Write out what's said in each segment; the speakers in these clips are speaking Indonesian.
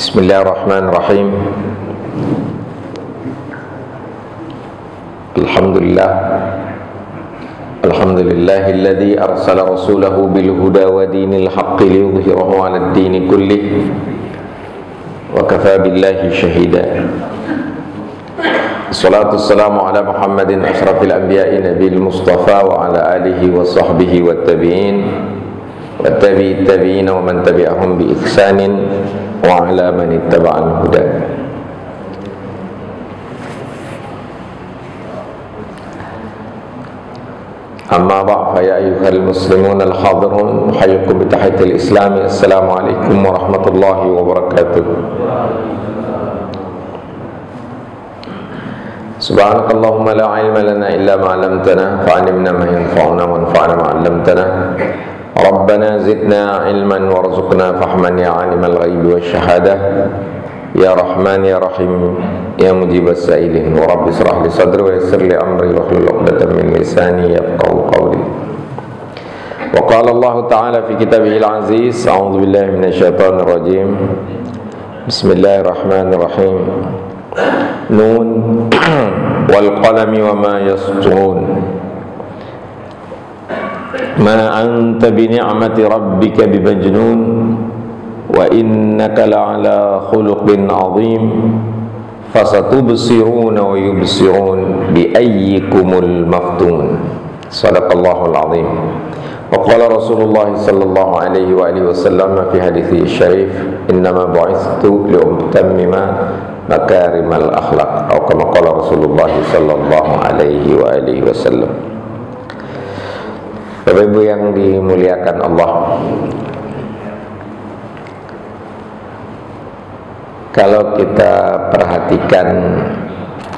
Bismillahirrahmanirrahim. Alhamdulillahilladzi arsala rasulahu bil huda wa dinil haqqi liyudhhirahu 'alad dini kullih wa kafaa billahi shahida. Assalatu wassalamu ala Muhammadin asyrafil anbiya'i nabiyil mustafa wa ala alihi wa sahbihi wat tabi'in wa tabi'it tabi'in wa man tabi'ahum bi ihsanin wa ala man ittaba'al huda. Amma ba'd, fa ya ayyuhal muslimun al-hadirun, uhayyukum bi tahiyatil islami. Assalamu alaikum warahmatullahi wabarakatuh. Subhanakallahumma la ilma lana illa ma 'allamtana fa'allimna ma yanfa'una wanfa'na ma 'allamtana. Rabbana zidna ilman warzuqna fahman ya 'alimal ghaibi wasyahadah. Ya Rahman ya Rahim ya mujibas sa'ilin. Wa rabbi israh li sadri wa yassir li amri wa hlul 'uqdatam min lisani yafqahu qawli. Wa qala Allah ta'ala fi kitabihil aziz, a'udzu billahi minasyaitonir rajim. Bismillahirrahmanirrahim. Nun wal qalami wa ma yasturun. Ma anta bi ni'mati rabbika bimajnun wa innaka la'ala khuluqin 'azim. Fasatubsiruna wa yubsirun bi ayyikumul maftun. Shadaqallahul 'azim. Wa qala Rasulullah sallallahu alaihi wa alihi wasallam fi hadithi syarif, innama bu'itstu li utammima makarimal akhlaq, atau kama qala Rasulullah sallallahu alaihi wa alihi wasallam. Bapak Ibu yang dimuliakan Allah, kalau kita perhatikan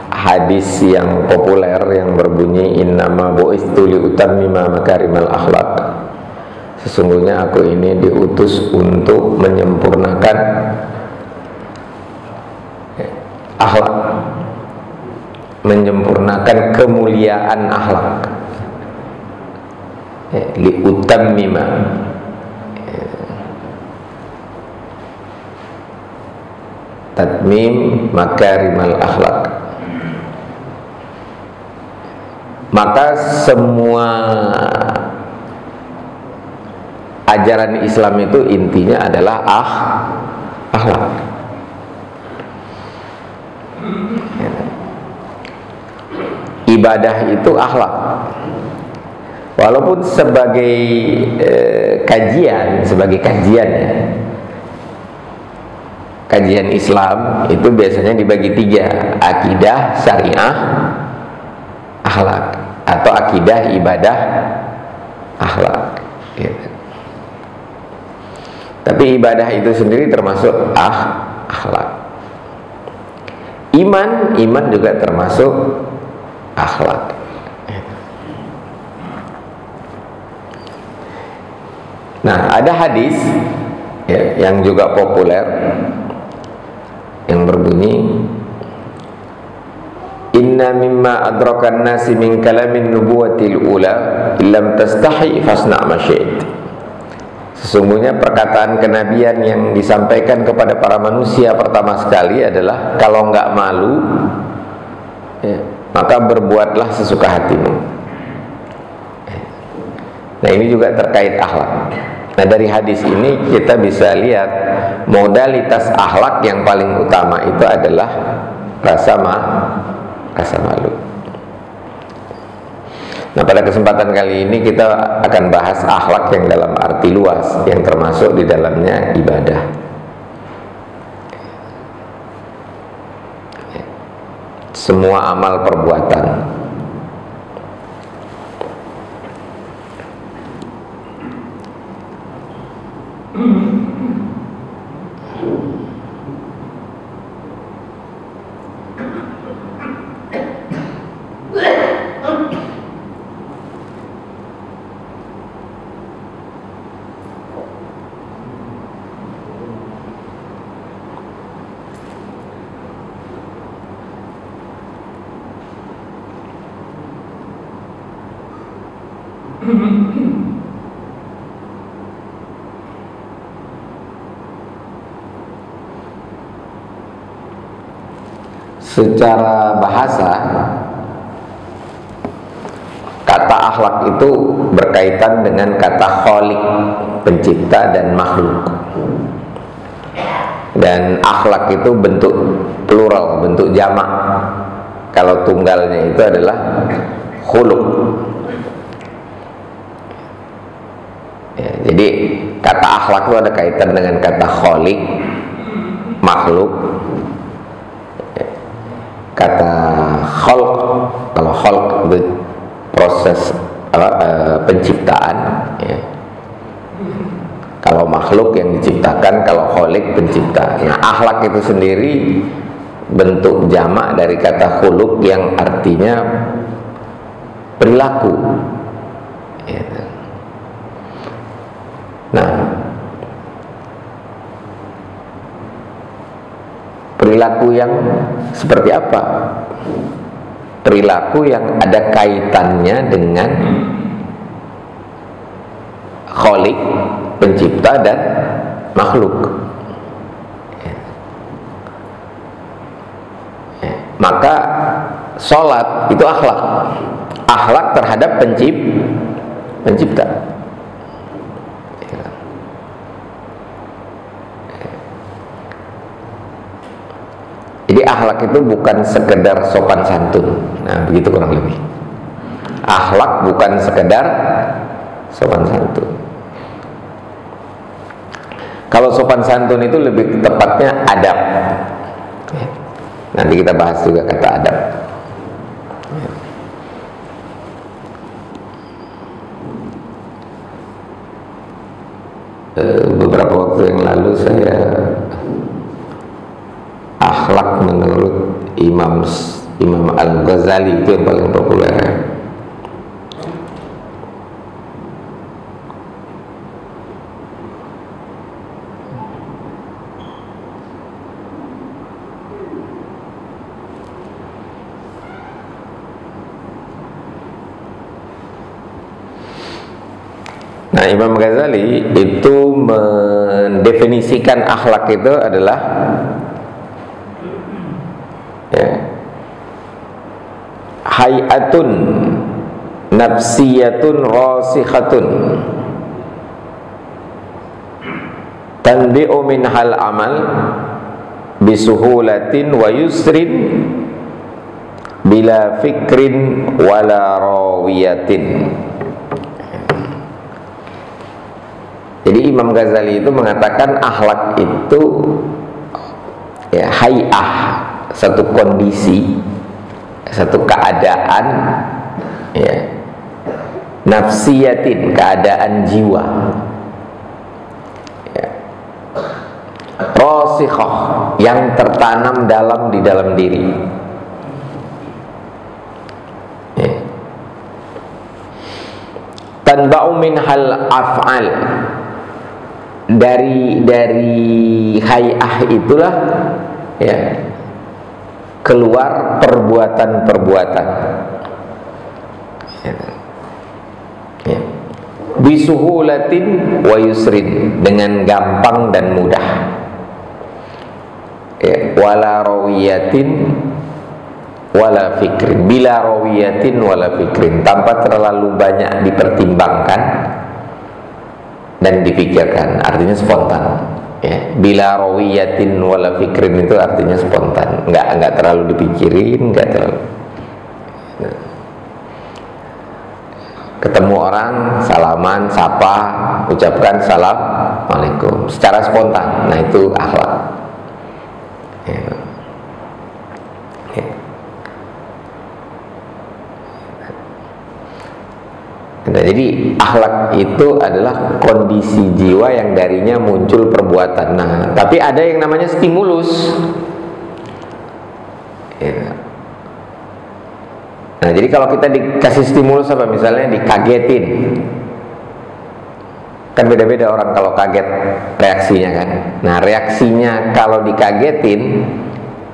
hadis yang populer yang berbunyi innama bu'itstu li utammima makarimal akhlaq, sesungguhnya aku ini diutus untuk menyempurnakan akhlak, menyempurnakan kemuliaan akhlak. Li utammima, tatmim makarimal akhlak. Maka semua ajaran Islam itu intinya adalah akhlak. Ibadah itu akhlak. Walaupun sebagai kajian ya, kajian Islam itu biasanya dibagi tiga: akidah, syariah, akhlak, atau akidah, ibadah, akhlak gitu. Tapi ibadah itu sendiri termasuk akhlak. Iman juga termasuk akhlak. Nah, ada hadis ya, yang juga populer yang berbunyi, inna mimma adrakan nasi min kalamin nubuwatil ula illam tastahi fasna' ma syi'it. Sesungguhnya perkataan kenabian yang disampaikan kepada para manusia pertama sekali adalah, kalau enggak malu ya, maka berbuatlah sesuka hatimu. Nah, ini juga terkait akhlak. Nah, dari hadis ini kita bisa lihat modalitas akhlak yang paling utama itu adalah rasa malu. Nah, pada kesempatan kali ini kita akan bahas akhlak yang dalam arti luas, yang termasuk di dalamnya ibadah. Semua amal perbuatan. Secara bahasa, kata akhlak itu berkaitan dengan kata khaliq, pencipta, dan makhluk. Dan akhlak itu bentuk plural, bentuk jamak. Kalau tunggalnya itu adalah khuluq. Ya, jadi kata akhlak itu ada kaitan dengan kata khaliq, makhluk. Kata khalq, kalau khalq itu proses penciptaan, ya. Kalau makhluk yang diciptakan, kalau khaliq pencipta. Nah, akhlak itu sendiri bentuk jamak dari kata khuluq yang artinya perilaku, ya. Nah, perilaku yang seperti apa? Perilaku yang ada kaitannya dengan khaliq, pencipta, dan makhluk. Maka sholat itu akhlak. Akhlak terhadap pencipta. Jadi akhlak itu bukan sekedar sopan santun. Nah, begitu kurang lebih. Akhlak bukan sekedar sopan santun. Kalau sopan santun itu lebih tepatnya adab. Nanti kita bahas juga kata adab. Beberapa waktu yang lalu saya akhlak menurut Imam Al-Ghazali, itu yang paling populer. Nah, Imam Ghazali itu mendefinisikan akhlak itu adalah, ya, hayatun nafsiyatun rasikhatun tanbi'u minhal amal bisuhulatin wa yusrin bila fikrin wala rawiyatin. Jadi Imam Ghazali itu mengatakan akhlak itu, ya, hay'ah, satu kondisi, satu keadaan, ya, nafsiyatin, keadaan jiwa, ya, rasikhah, yang tertanam di dalam diri, ya. Tanba'u minhal af'al, dari hay'ah itulah, ya, keluar perbuatan-perbuatan, ya, bisuhulatin wa yusrin, dengan gampang dan mudah, ya, wala rawiyatin wala fikrin, bila rawiyatin wala fikrin, tanpa terlalu banyak dipertimbangkan dan dipikirkan, artinya spontan, ya. Bila rawiyatin wala fikrin itu artinya spontan, enggak terlalu dipikirin, enggak terlalu. Nah, ketemu orang, salaman, sapa, ucapkan assalamualaikum secara spontan. Nah, itu akhlak, ya. Ya. Nah, jadi akhlak itu adalah kondisi jiwa yang darinya muncul perbuatan. Nah, tapi ada yang namanya stimulus, ya. Nah, jadi kalau kita dikasih stimulus apa, misalnya dikagetin, kan beda-beda orang kalau kaget reaksinya, kan. Nah, reaksinya kalau dikagetin,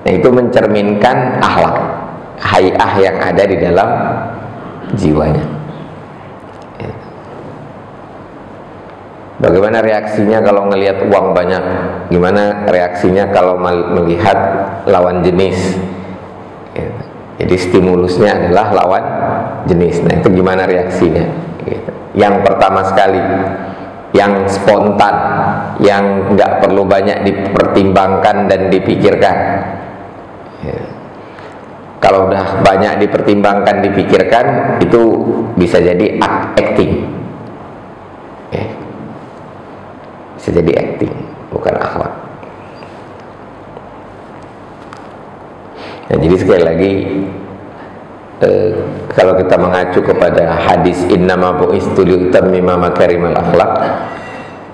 nah, itu mencerminkan akhlak, hay'ah yang ada di dalam jiwanya. Bagaimana reaksinya kalau ngelihat uang banyak? Gimana reaksinya kalau melihat lawan jenis gitu. Jadi stimulusnya adalah lawan jenis. Nah, itu gimana reaksinya gitu. Yang pertama sekali, yang spontan, yang nggak perlu banyak dipertimbangkan dan dipikirkan ya. Kalau udah banyak dipertimbangkan, dipikirkan, itu bisa jadi acting ya. Bisa jadi acting, bukan akhlak. Nah, jadi sekali lagi kalau kita mengacu kepada hadis innama bu'istu liutammima makarimal akhlak,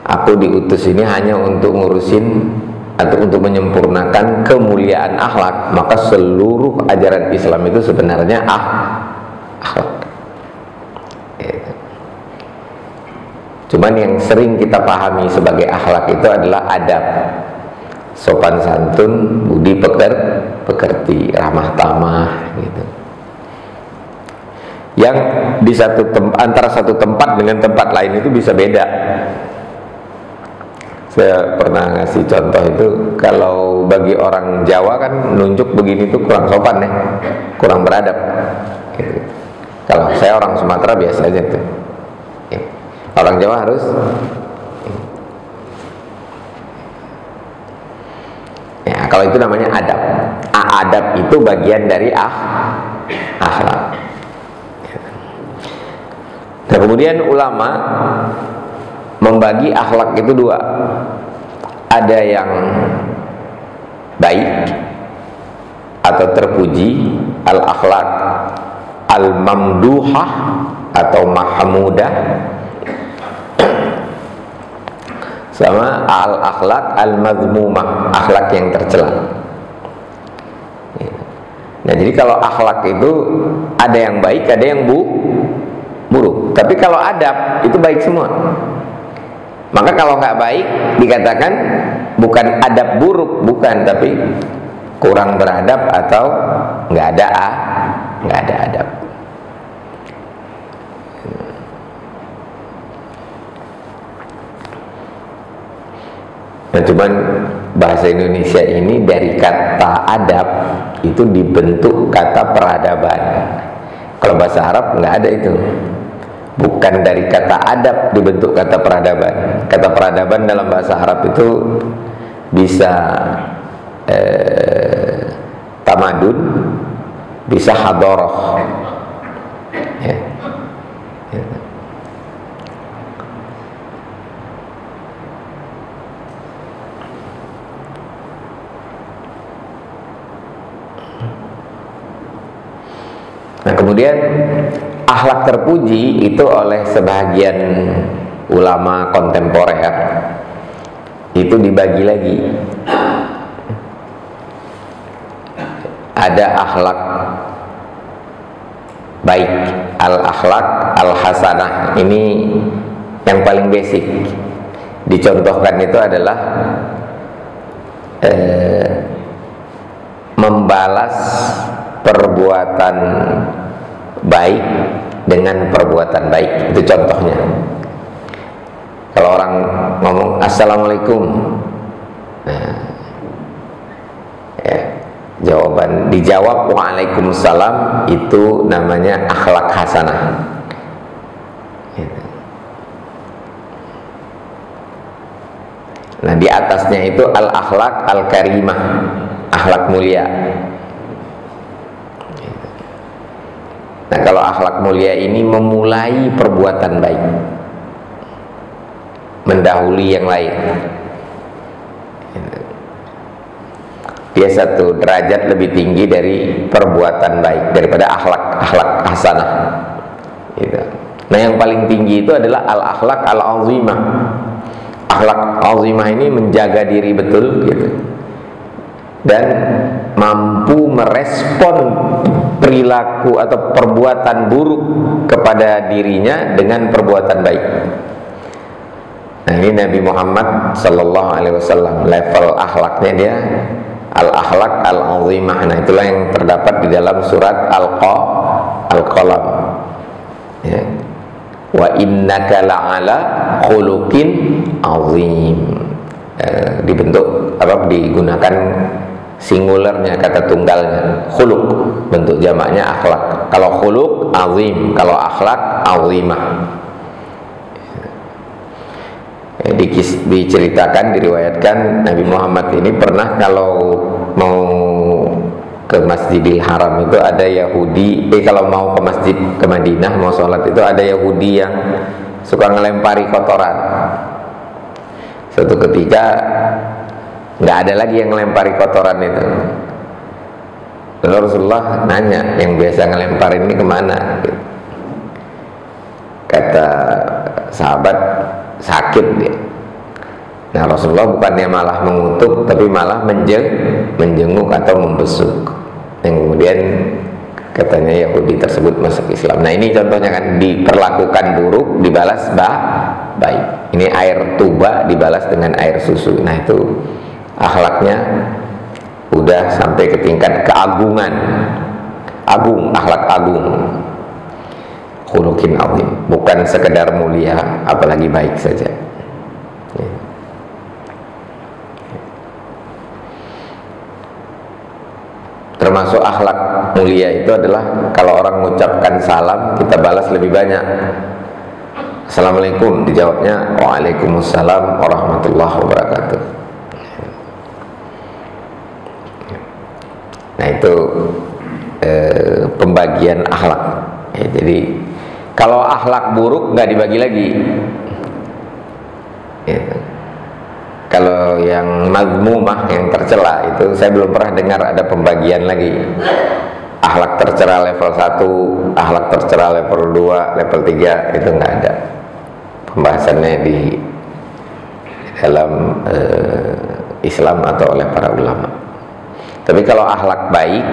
aku diutus ini hanya untuk ngurusin atau untuk menyempurnakan kemuliaan akhlak, maka seluruh ajaran Islam itu sebenarnya akhlak. Cuman yang sering kita pahami sebagai akhlak itu adalah adab, sopan santun, budi pekerti, ramah tamah gitu. Yang di antara satu tempat dengan tempat lain itu bisa beda. Saya pernah ngasih contoh itu, kalau bagi orang Jawa kan nunjuk begini tuh kurang sopan ya, kurang beradab gitu. Kalau saya orang Sumatera biasa aja tuh. Orang Jawa harus ya, kalau itu namanya adab. Adab itu bagian dari akhlak. Nah, kemudian ulama membagi akhlak itu dua. Ada yang baik atau terpuji, al-akhlak al-mamduhah atau mahmudah, sama al-akhlak al-mazmumah, akhlak yang tercela. Nah, jadi kalau akhlak itu ada yang baik, ada yang buruk. Tapi kalau adab itu baik semua. Maka kalau nggak baik dikatakan bukan adab buruk, bukan, tapi kurang beradab atau nggak ada adab. Nah, cuman bahasa Indonesia ini dari kata adab itu dibentuk kata peradaban. Kalau bahasa Arab nggak ada itu. Bukan dari kata adab dibentuk kata peradaban. Kata peradaban dalam bahasa Arab itu bisa tamadun, bisa hadoroh ya. Nah, kemudian akhlak terpuji itu oleh sebagian ulama kontemporer itu dibagi lagi. Ada akhlak baik, al-akhlak al-hasanah. Ini yang paling basic. Dicontohkan itu adalah membalas perbuatan baik dengan perbuatan baik. Itu contohnya. Kalau orang ngomong assalamualaikum, nah, ya, dijawab waalaikumsalam, itu namanya akhlak hasanah. Nah, di atasnya itu al-akhlak al-karimah, akhlak mulia. Nah, kalau akhlak mulia ini memulai perbuatan baik, mendahului yang lain. Dia satu derajat lebih tinggi dari perbuatan baik, daripada akhlak hasanah. Gitu. Nah, yang paling tinggi itu adalah al-akhlak al-azimah. Akhlak azimah ini menjaga diri betul gitu, dan mampu merespon perilaku atau perbuatan buruk kepada dirinya dengan perbuatan baik. Nah, ini Nabi Muhammad Sallallahu Alaihi Wasallam, level akhlaknya dia al-akhlak al-azimah. Nah, itulah yang terdapat di dalam surat Al-Qalam ya. Wa innaka la'ala khuluqin azim. Dibentuk digunakan singularnya, kata tunggalnya. Khuluq, bentuk jamaknya akhlak. Kalau khuluq azim, kalau akhlak azimah. Diceritakan, diriwayatkan Nabi Muhammad ini pernah kalau mau ke Masjidil Haram itu ada Yahudi, kalau mau ke masjid ke Madinah mau sholat itu ada Yahudi yang suka ngelempari kotoran. Suatu ketika nggak ada lagi yang ngelempari kotoran itu. Lalu Rasulullah nanya, yang biasa ngelemparin ini kemana? Kata sahabat, sakit dia. Nah, Rasulullah bukannya malah mengutuk, tapi malah menjenguk atau membesuk. Yang kemudian katanya Yahudi tersebut masuk Islam. Nah, ini contohnya kan, diperlakukan buruk dibalas baik. Ini air tuba dibalas dengan air susu. Nah, itu akhlaknya udah sampai ke tingkat keagungan. Agung, akhlak agung. Khuluqin azim, bukan sekedar mulia, apalagi baik saja. Termasuk akhlak mulia itu adalah kalau orang mengucapkan salam, kita balas lebih banyak. Assalamualaikum, dijawabnya waalaikumsalam warahmatullahi wabarakatuh. Nah, itu pembagian akhlak. Jadi kalau akhlak buruk nggak dibagi lagi. Kalau yang mazmumah, yang tercela, itu saya belum pernah dengar ada pembagian lagi. Akhlak tercela level 1, akhlak tercela level 2, level 3, itu nggak ada. Pembahasannya di dalam Islam atau oleh para ulama. Tapi kalau akhlak baik,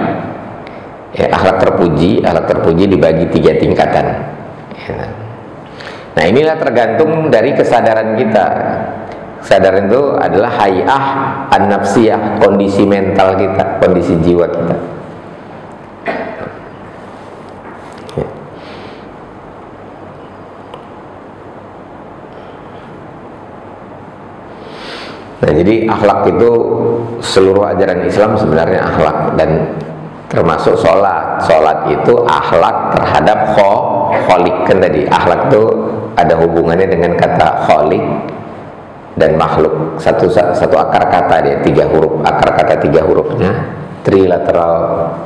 ya, akhlak terpuji dibagi 3 tingkatan. Nah, inilah tergantung dari kesadaran kita. Kesadaran itu adalah hay'ah an-nafsiyah, kondisi mental kita, kondisi jiwa kita. Nah, jadi akhlak itu seluruh ajaran Islam sebenarnya akhlak, dan termasuk sholat. Sholat itu akhlak terhadap kholik, kan tadi akhlak itu ada hubungannya dengan kata kholik dan makhluk. Satu akar kata dia, 3 huruf. Akar kata 3 hurufnya, trilateral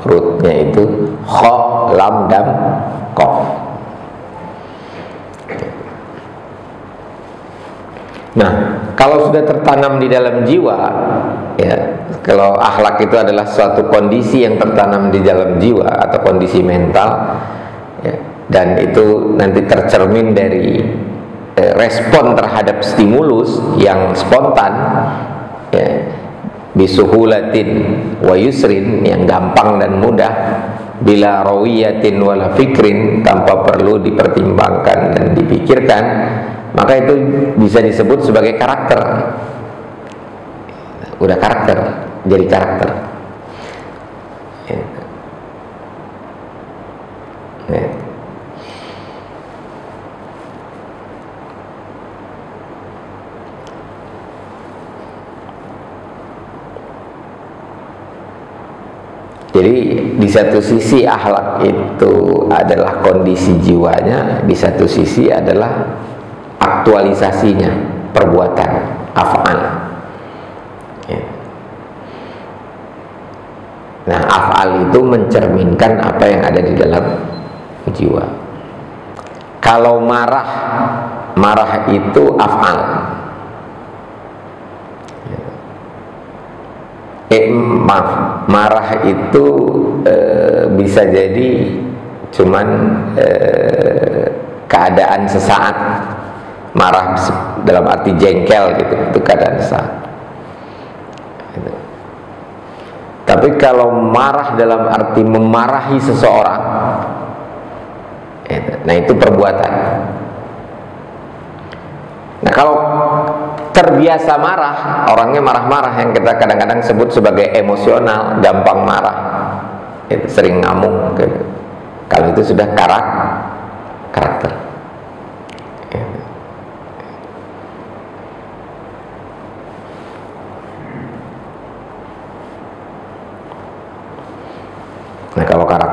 rootnya itu kho, lam, dam, kof. Nah, kalau sudah tertanam di dalam jiwa, ya, kalau akhlak itu adalah suatu kondisi yang tertanam di dalam jiwa atau kondisi mental, ya, dan itu nanti tercermin dari respon terhadap stimulus yang spontan, ya, bisuhulatin wa yusrin, yang gampang dan mudah, bila rawiyatin wala fikrin, tanpa perlu dipertimbangkan dan dipikirkan, maka itu bisa disebut sebagai karakter. Udah karakter, jadi karakter. Ya. Ya. Jadi di satu sisi akhlak itu adalah kondisi jiwanya, di satu sisi adalah aktualisasinya, perbuatan, af'al. Ya. Nah, af'al itu mencerminkan apa yang ada di dalam jiwa. Kalau marah itu af'al. Marah itu bisa jadi cuman keadaan sesaat. Marah dalam arti jengkel gitu, itu keadaan sesaat. Tapi kalau marah dalam arti memarahi seseorang, nah itu perbuatan. Nah, kalau terbiasa marah, orangnya marah-marah, yang kita kadang-kadang sebut sebagai emosional, gampang marah, itu sering ngamuk gitu. Kalau itu sudah karakter.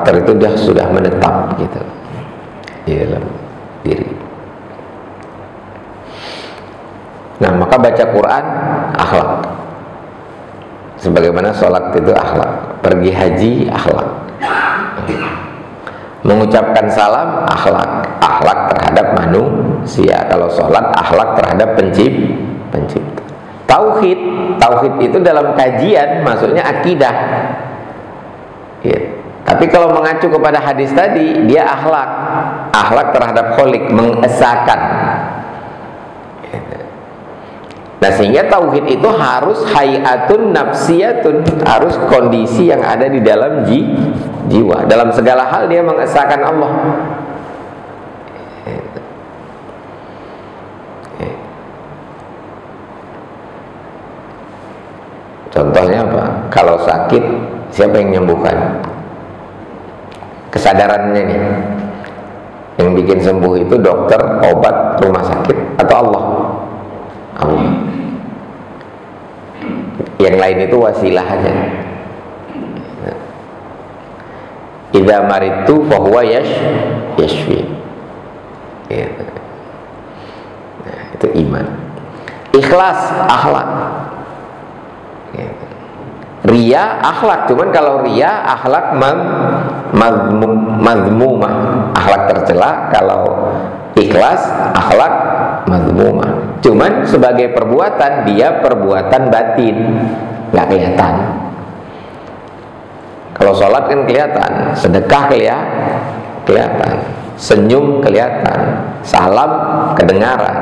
karakter itu sudah menetap gitu di dalam diri. Nah, maka baca Quran akhlak, sebagaimana sholat itu akhlak, pergi haji akhlak, mengucapkan salam akhlak, akhlak terhadap manusia. Kalau sholat akhlak terhadap pencipta. Tauhid itu dalam kajian maksudnya akidah ya. Tapi kalau mengacu kepada hadis tadi, dia akhlak terhadap kholik, mengesakan. Nah, sehingga tauhid itu harus hayatun nafsiyatun, harus kondisi yang ada di dalam jiwa. Dalam segala hal dia mengesahkan Allah. Contohnya apa? Kalau sakit, siapa yang menyembuhkan? Kesadarannya nih, yang bikin sembuh itu dokter, obat, rumah sakit, atau Allah? Allah. Yang lain itu wasilah aja. Idza maritu fa huwa yashfi. Nah, itu iman. Ikhlas akhlak. Riya akhlak, cuman kalau riya akhlak mazmumah, akhlak tercela. Kalau ikhlas akhlak mazmumah. Cuman sebagai perbuatan, dia perbuatan batin, nggak kelihatan. Kalau sholat kan kelihatan, sedekah kelihatan, senyum kelihatan, salam kedengaran.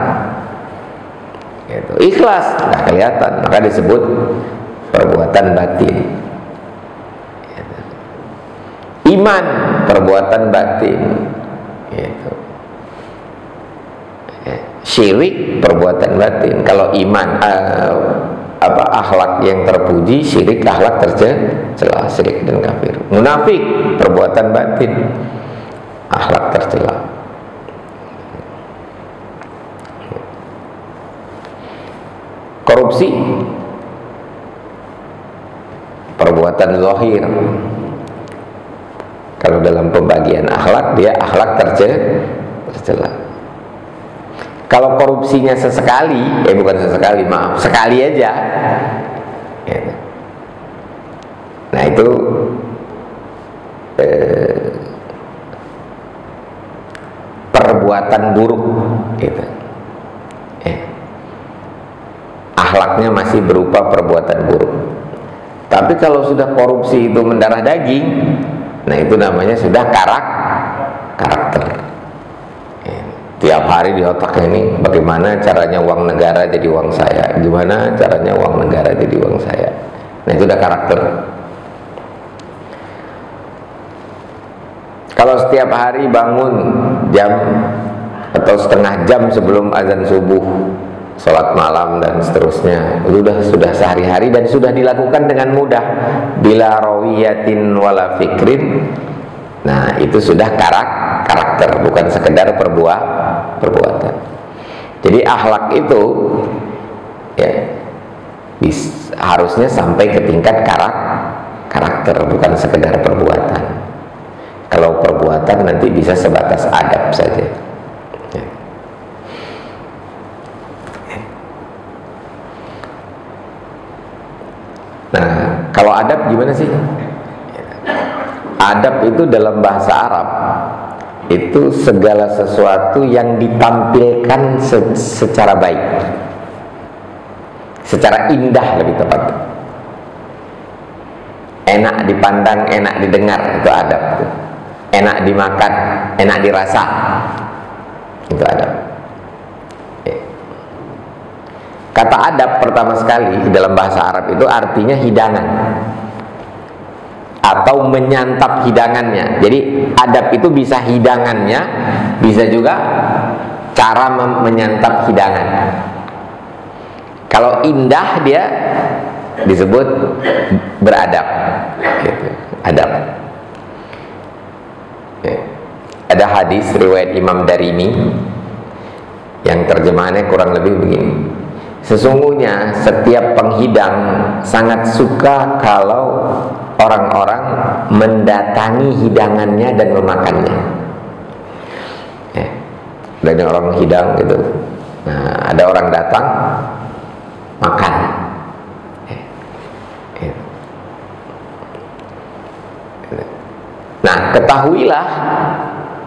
Gitu. Ikhlas nggak kelihatan, maka disebut perbuatan batin. Gitu. Iman perbuatan batin. Gitu. Syirik perbuatan batin. Kalau iman akhlak yang terpuji, syirik akhlak tercela, syirik dan kafir. Munafik perbuatan batin, akhlak tercela. Korupsi perbuatan zahir. Kalau dalam pembagian akhlak, dia akhlak tercela. Kalau korupsinya sesekali, bukan sesekali, maaf, sekali aja ya. Nah itu perbuatan buruk gitu. Akhlaknya masih berupa perbuatan buruk. Tapi kalau sudah korupsi itu mendarah daging, nah itu namanya sudah karakter. Tiap hari di otaknya ini, bagaimana caranya uang negara jadi uang saya, gimana caranya uang negara jadi uang saya. Nah itu udah karakter. Kalau setiap hari bangun jam atau setengah jam sebelum azan subuh, sholat malam dan seterusnya, itu sudah sehari-hari dan sudah dilakukan dengan mudah, bila rawiyatin wala fikrin. Nah itu sudah karakter, bukan sekedar perbuatan. Jadi akhlak itu ya harusnya sampai ke tingkat karakter, bukan sekedar perbuatan. Kalau perbuatan nanti bisa sebatas adab saja ya. Nah kalau adab gimana sih? Adab itu dalam bahasa Arab itu segala sesuatu yang ditampilkan secara baik, secara indah lebih tepat. Enak dipandang, enak didengar, itu adab. Enak dimakan, enak dirasa, itu adab. Kata adab pertama sekali dalam bahasa Arab itu artinya hidangan atau menyantap hidangannya. Jadi adab itu bisa hidangannya, bisa juga cara menyantap hidangan. Kalau indah dia disebut beradab gitu. Adab. Ada hadis riwayat Imam Darimi yang terjemahannya kurang lebih begini: sesungguhnya setiap penghidang sangat suka kalau orang-orang mendatangi hidangannya dan memakannya. Banyak orang hidang gitu. Nah, ada orang datang makan. Nah, ketahuilah,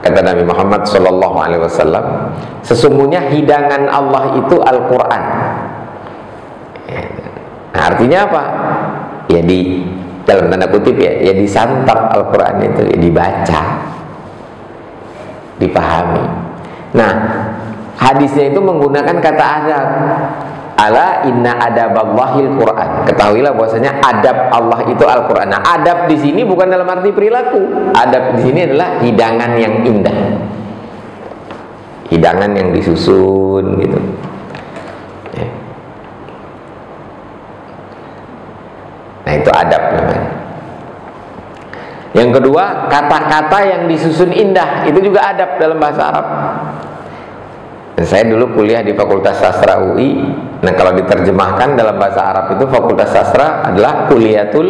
kata Nabi Muhammad SAW, sesungguhnya hidangan Allah itu Al-Quran. Nah, artinya apa? Ya dalam tanda kutip ya disantap Al-Quran itu, ya dibaca, dipahami. Nah, hadisnya itu menggunakan kata adab. Ala inna adaballahil Quran. Ketahuilah bahwasanya adab Allah itu Al-Quran. Nah, adab di sini bukan dalam arti perilaku. Adab di sini adalah hidangan yang indah, hidangan yang disusun gitu. Nah, itu adab namanya. Yang kedua, kata-kata yang disusun indah, itu juga adab dalam bahasa Arab. Dan saya dulu kuliah di Fakultas Sastra UI. Nah, kalau diterjemahkan dalam bahasa Arab itu Fakultas Sastra adalah Kuliatul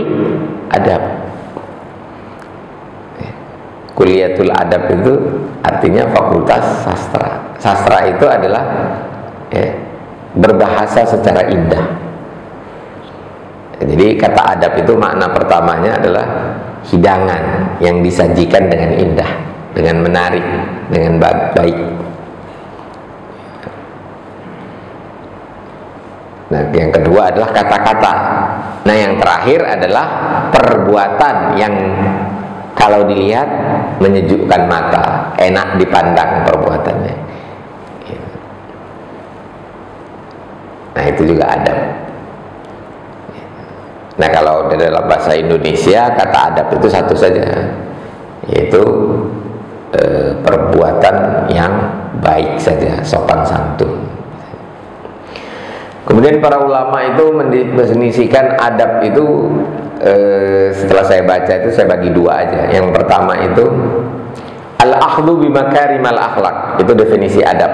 Adab. Kuliatul Adab itu artinya Fakultas Sastra. Sastra itu adalah berbahasa secara indah. Jadi kata adab itu makna pertamanya adalah hidangan yang disajikan dengan indah, dengan menarik, dengan baik. Nah, yang kedua adalah kata-kata. Nah, yang terakhir adalah perbuatan yang kalau dilihat menyejukkan mata, enak dipandang perbuatannya. Nah, itu juga adab. Nah, kalau dalam bahasa Indonesia kata adab itu satu saja, yaitu perbuatan yang baik saja, sopan santun. Kemudian para ulama itu mendefinisikan adab itu, setelah saya baca itu saya bagi dua aja. Yang pertama itu al-akhdhu bimakarimal akhlak, itu definisi adab.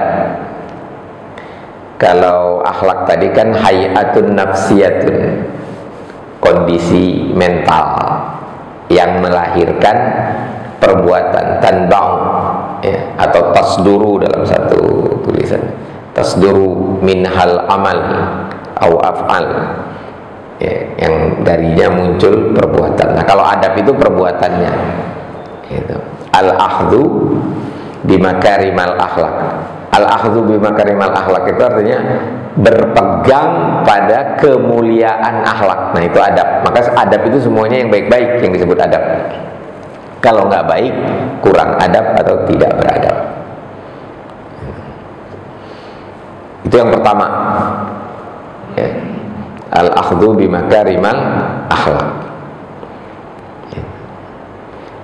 Kalau akhlak tadi kan hayatun nafsiyatun, kondisi mental yang melahirkan perbuatan, tanba'u ya, atau tasduru dalam satu tulisan, tasduru minhal amal au af'al ya, yang darinya muncul perbuatan. Nah, kalau adab itu perbuatannya gitu. Al-akhdhu bimakarimal akhlak. Al-akhdhu bimakarimal akhlak itu artinya berpegang pada kemuliaan akhlak. Nah, itu adab. Maka adab itu semuanya yang baik-baik yang disebut adab. Kalau nggak baik, kurang adab atau tidak beradab. Itu yang pertama ya. Al-akhdhu bimakarimal akhlak.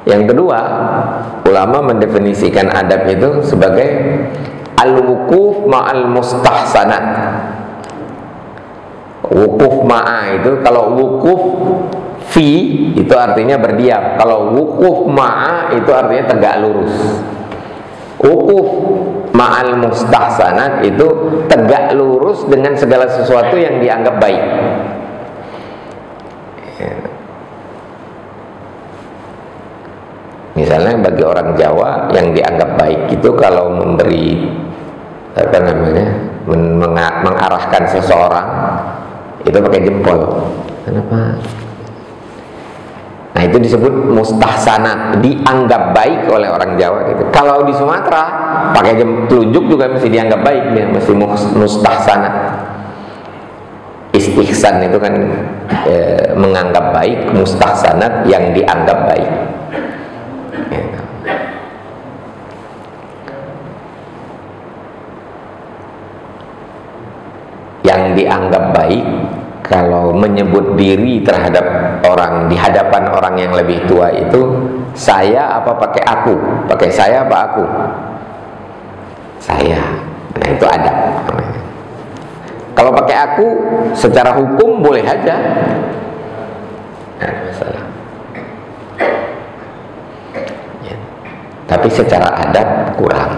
Yang kedua, ulama mendefinisikan adab itu sebagai al-wukuf ma'al mustahsanat. Wukuf ma'a itu, kalau wukuf fi itu artinya berdiam. Kalau wukuf ma'a itu artinya tegak lurus. Wukuf ma'al mustahsanat itu tegak lurus dengan segala sesuatu yang dianggap baik. Misalnya bagi orang Jawa yang dianggap baik itu kalau memberi mengarahkan seseorang itu pakai jempol. Kenapa? Nah, itu disebut mustahsanat, dianggap baik oleh orang Jawa gitu. Kalau di Sumatera pakai telunjuk juga mesti dianggap baik, ya, mesti mustahsanat. Istihsan itu kan menganggap baik, mustahsanat yang dianggap baik. Yang dianggap baik kalau menyebut diri terhadap orang, di hadapan orang yang lebih tua itu saya apa pakai aku, pakai saya apa aku, saya. Nah, itu adab. Kalau pakai aku secara hukum boleh aja, nah, masalah ya. Tapi secara adab kurang.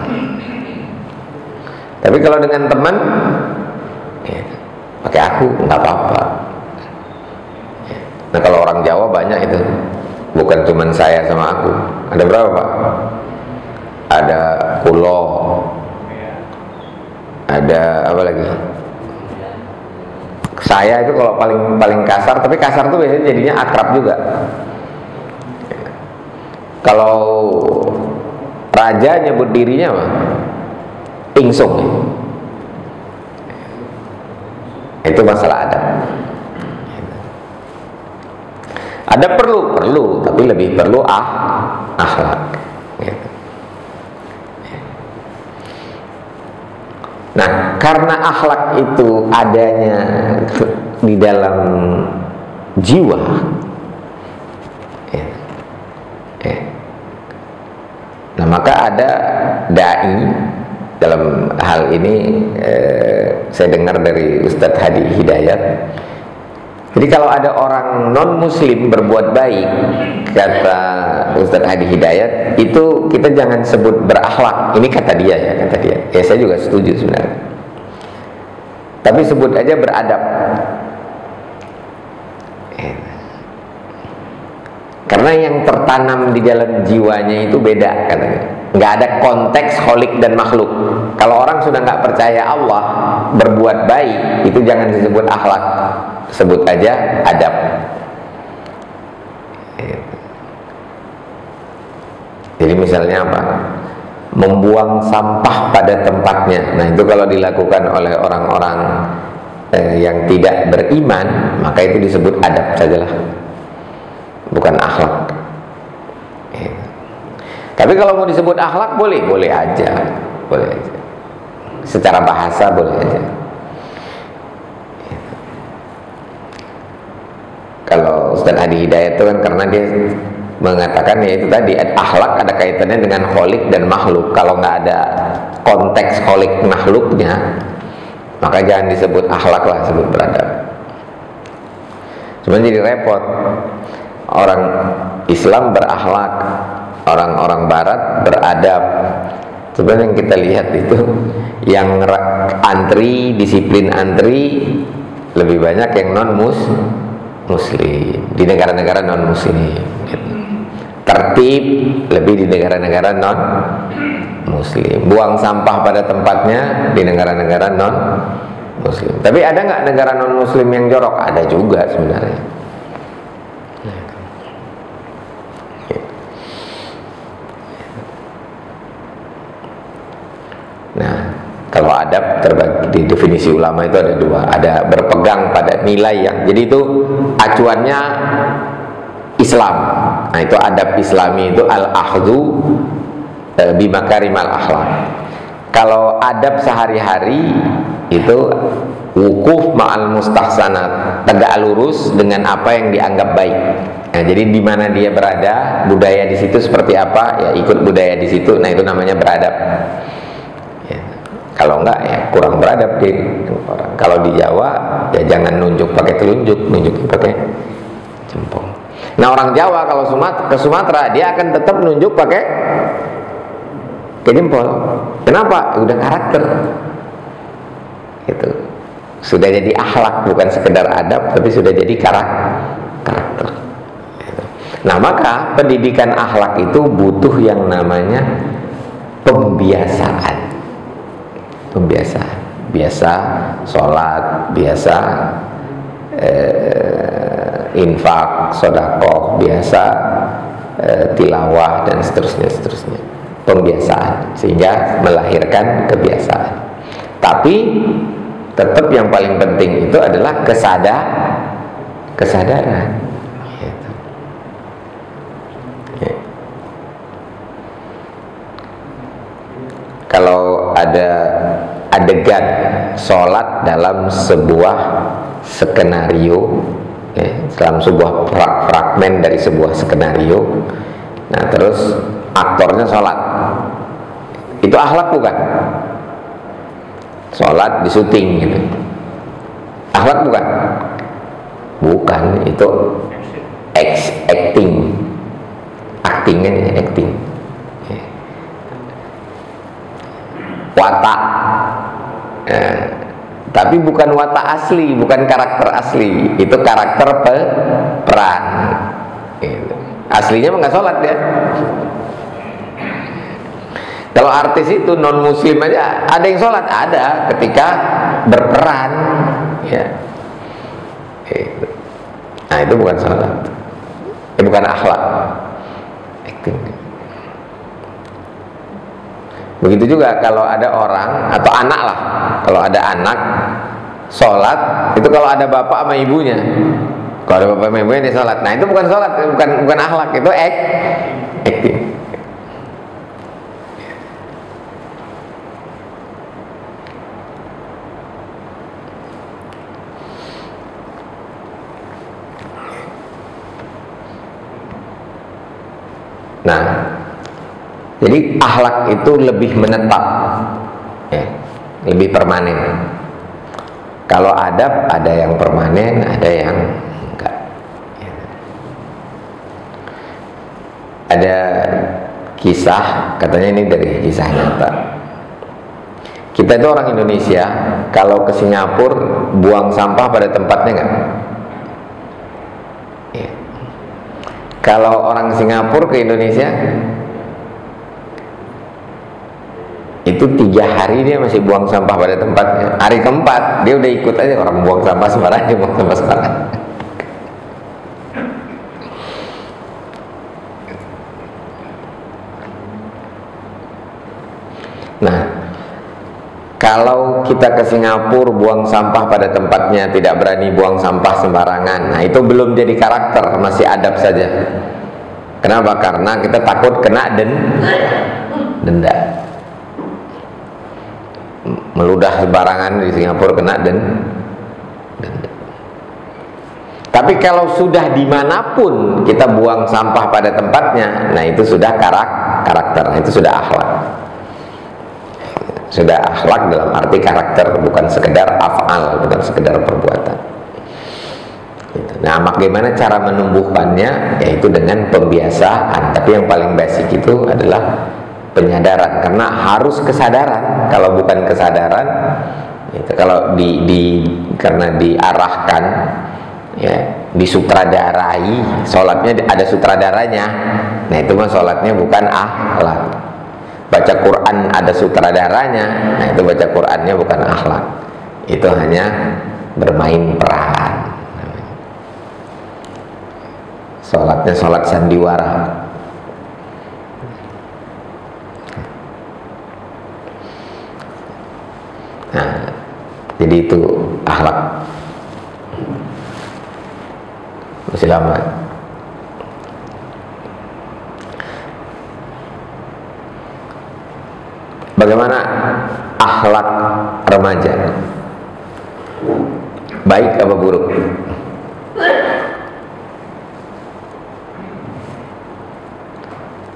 Tapi kalau dengan teman ya, pakai aku nggak apa-apa ya. Nah kalau orang Jawa banyak itu, bukan cuma saya sama aku. Ada berapa Pak? Ada kulo, ada apa lagi? Saya itu kalau paling kasar, tapi kasar tuh biasanya jadinya akrab juga. Kalau raja nyebut dirinya apa? Ingsung. Itu masalah adab. Adab perlu, tapi lebih perlu akhlak. Gitu. Nah, karena akhlak itu adanya di dalam jiwa, nah maka ada dai dalam hal ini. Saya dengar dari Ustadz Hadi Hidayat. Jadi kalau ada orang non muslim berbuat baik, kata Ustadz Hadi Hidayat, itu kita jangan sebut berakhlak. Ini kata dia ya, kata dia. Ya saya juga setuju sebenarnya. Tapi sebut aja beradab. Karena yang tertanam di dalam jiwanya itu beda katanya. Nggak ada konteks kholik dan makhluk. Kalau orang sudah nggak percaya Allah, berbuat baik, itu jangan disebut akhlak, sebut aja adab. Jadi misalnya apa? Membuang sampah pada tempatnya. Nah itu kalau dilakukan oleh orang-orang yang tidak beriman, maka itu disebut adab sajalah, bukan akhlak. Tapi kalau mau disebut akhlak boleh aja. Secara bahasa boleh aja. Kalau Ustaz Hadi Hidayat itu kan karena dia mengatakan ya itu tadi, akhlak ada kaitannya dengan kholik dan makhluk. Kalau nggak ada konteks kholik makhluknya, maka jangan disebut akhlak lah, sebut beradab. Cuma jadi repot. Orang Islam berakhlak, orang-orang Barat beradab. Sebenarnya yang kita lihat itu yang antri, disiplin antri lebih banyak yang non-muslim di negara-negara non-muslim. Tertib lebih di negara-negara non-muslim. Buang sampah pada tempatnya di negara-negara non-muslim. Tapi ada nggak negara non-muslim yang jorok? Ada juga sebenarnya. Nah, kalau adab terbagi di definisi ulama itu ada dua. Ada berpegang pada nilai yang, jadi itu acuannya Islam. Nah itu adab Islami itu al-akhdhu bimakarimal akhlak. Kalau adab sehari-hari itu wukuf ma'al mustahsanat, tegak lurus dengan apa yang dianggap baik. Nah, jadi di mana dia berada, budaya di situ seperti apa, ya ikut budaya di situ. Nah itu namanya beradab. Kalau enggak ya kurang beradab di orang. Kalau di Jawa ya jangan nunjuk pakai telunjuk, nunjuk pakai jempol. Nah orang Jawa kalau ke Sumatera dia akan tetap nunjuk pakai jempol. Kenapa? Udah karakter. Itu sudah jadi akhlak, bukan sekedar adab, tapi sudah jadi karakter. Nah maka pendidikan akhlak itu butuh yang namanya pembiasaan. Biasa sholat, biasa infak, sedekah, biasa tilawah dan seterusnya. Pembiasaan sehingga melahirkan kebiasaan. Tapi tetap yang paling penting itu adalah kesadaran. Kalau ada adegan sholat dalam sebuah skenario, dalam sebuah fragmen dari sebuah skenario, nah terus aktornya sholat, itu akhlak bukan? Sholat di syuting gitu, akhlak bukan? Bukan, itu acting. Watak, tapi bukan watak asli, bukan karakter asli, itu karakter berperan gitu. Aslinya nggak sholat dia. Kalau artis itu non muslim aja ada yang sholat, ada ketika berperan ya gitu. Nah itu bukan sholat, itu bukan akhlak, acting. Begitu juga kalau ada orang atau anak lah, kalau ada anak sholat itu kalau ada bapak sama ibunya, kalau ada bapak sama ibunya dia sholat, nah itu bukan sholat, bukan akhlak, itu acting. Nah, jadi akhlak itu lebih menetap, ya, lebih permanen. Kalau adab ada yang permanen, ada yang enggak. Ya. Ada kisah, katanya ini dari kisah nyata. Kita itu orang Indonesia, kalau ke Singapura buang sampah pada tempatnya enggak? Ya. Kalau orang Singapura ke Indonesia itu 3 hari dia masih buang sampah pada tempatnya. Hari keempat dia udah ikut aja orang buang sampah sembarangan, dia buang sampah sembarangan. Nah, kalau kita ke Singapura buang sampah pada tempatnya, tidak berani buang sampah sembarangan, nah itu belum jadi karakter, masih adab saja. Kenapa? Karena kita takut kena denda. Meludah sembarangan di Singapura kena denda. Tapi kalau sudah dimanapun kita buang sampah pada tempatnya, nah itu sudah karakter, itu sudah akhlak. Sudah akhlak dalam arti karakter, bukan sekedar af'al, bukan sekedar perbuatan. Nah, bagaimana cara menumbuhkannya? Yaitu dengan pembiasaan. Tapi yang paling basic itu adalah penyadaran, karena harus kesadaran. Kalau bukan kesadaran, itu kalau karena diarahkan, ya, disutradarai, sholatnya ada sutradaranya. Nah itu mah sholatnya bukan akhlak. Baca Quran ada sutradaranya, nah itu baca Qurannya bukan akhlak, itu hanya bermain peran. Sholatnya sholat sandiwara. Nah, jadi itu akhlak. Masih lama. Bagaimana akhlak remaja? Baik apa buruk?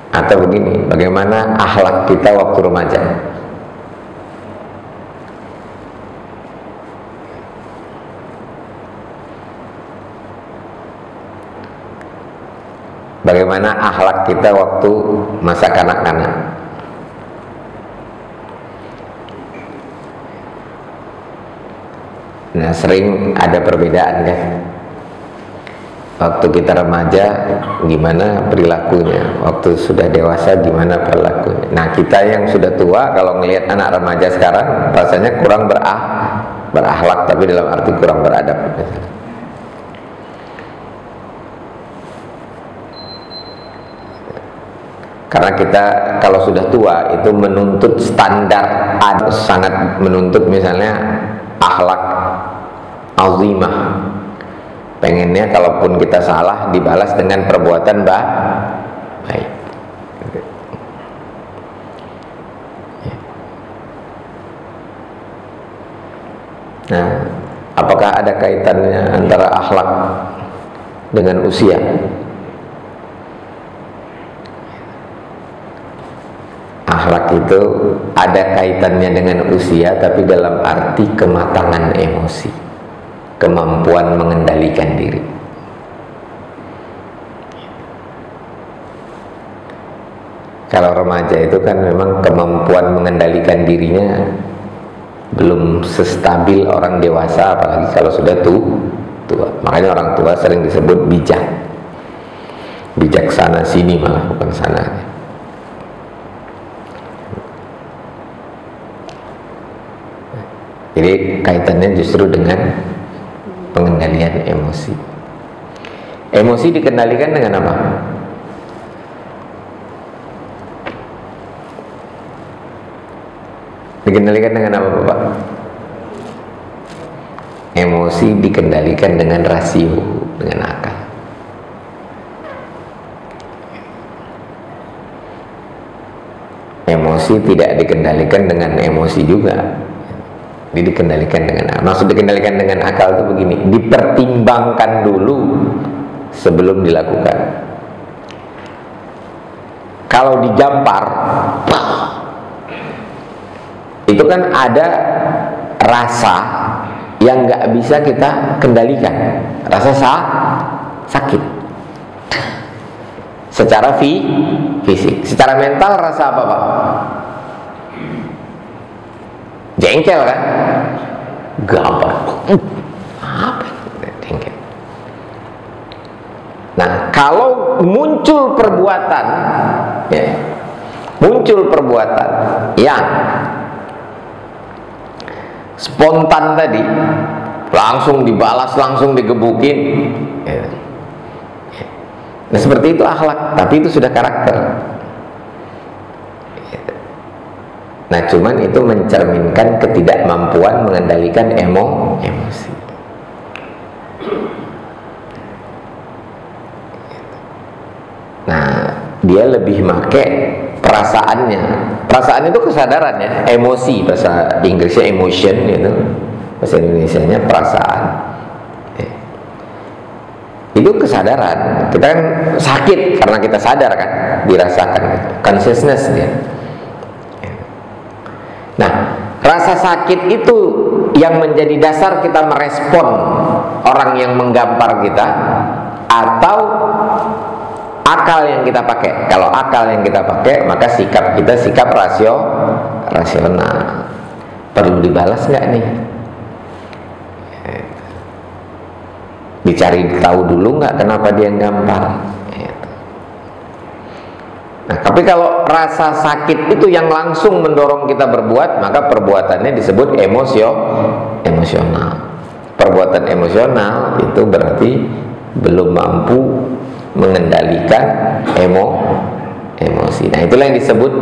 Atau begini, bagaimana akhlak kita waktu remaja? Bagaimana akhlak kita waktu masa kanak-kanak? Nah, sering ada perbedaan kan? Waktu kita remaja gimana perilakunya, waktu sudah dewasa gimana perilakunya. Nah, kita yang sudah tua kalau ngelihat anak remaja sekarang rasanya kurang berakhlak, tapi dalam arti kurang beradab. Karena kita kalau sudah tua itu menuntut standar, sangat menuntut misalnya akhlak azimah. Pengennya kalaupun kita salah dibalas dengan perbuatan baik. Nah, apakah ada kaitannya antara akhlak dengan usia? Akhlak itu ada kaitannya dengan usia, tapi dalam arti kematangan emosi, kemampuan mengendalikan diri. Kalau remaja itu kan memang kemampuan mengendalikan dirinya belum sestabil orang dewasa, apalagi kalau sudah tua. Makanya orang tua sering disebut bijak. Bijaksana sini malah, bukan sana. Jadi kaitannya justru dengan pengendalian emosi. Emosi dikendalikan dengan apa? Dikendalikan dengan apa, Bapak? Emosi dikendalikan dengan rasio, dengan akal. Emosi tidak dikendalikan dengan emosi juga. Jadi dikendalikan dengan akal. Maksud dikendalikan dengan akal itu begini, dipertimbangkan dulu sebelum dilakukan. Kalau digampar, itu kan ada rasa yang nggak bisa kita kendalikan, rasa sakit secara fisik. Secara mental rasa apa, Pak? Jengkel kan? Gampang. Apa? Jengkel. Nah, kalau muncul perbuatan, ya, muncul perbuatan yang spontan tadi, langsung dibalas, langsung digebukin, ya. Nah, seperti itu akhlak, tapi itu sudah karakter. Nah, cuman itu mencerminkan ketidakmampuan mengendalikan emosi. Nah, dia lebih make perasaannya. Perasaan itu kesadaran ya, emosi bahasa Inggrisnya emotion gitu. Bahasa Indonesianya perasaan. Itu kesadaran. Kita kan sakit karena kita sadar kan, dirasakan gitu. Consciousness dia. Nah, rasa sakit itu yang menjadi dasar kita merespon orang yang menggampar kita, atau akal yang kita pakai. Kalau akal yang kita pakai, maka sikap kita sikap rasional. Perlu dibalas nggak nih? Dicari tahu dulu nggak kenapa dia gampar. Nah, tapi kalau rasa sakit itu yang langsung mendorong kita berbuat, maka perbuatannya disebut emosional. Perbuatan emosional itu berarti belum mampu mengendalikan emosi. Nah, itulah yang disebut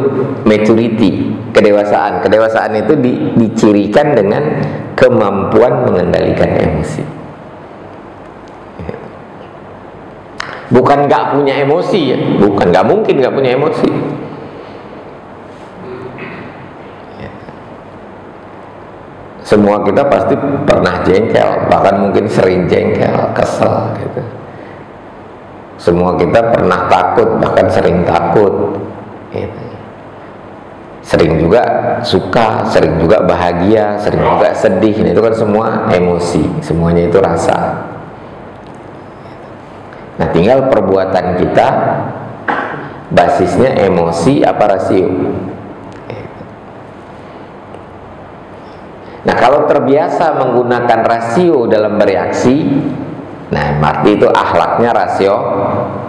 maturity, kedewasaan. Kedewasaan itu dicirikan dengan kemampuan mengendalikan emosi. Bukan nggak punya emosi ya, bukan, nggak mungkin nggak punya emosi. Semua kita pasti pernah jengkel, bahkan mungkin sering jengkel, kesel gitu. Semua kita pernah takut, bahkan sering takut gitu. Sering juga suka, sering juga bahagia, sering juga sedih. Itu kan semua emosi, semuanya itu rasa. Nah, tinggal perbuatan kita basisnya emosi apa rasio. Nah, kalau terbiasa menggunakan rasio dalam bereaksi, nah berarti itu akhlaknya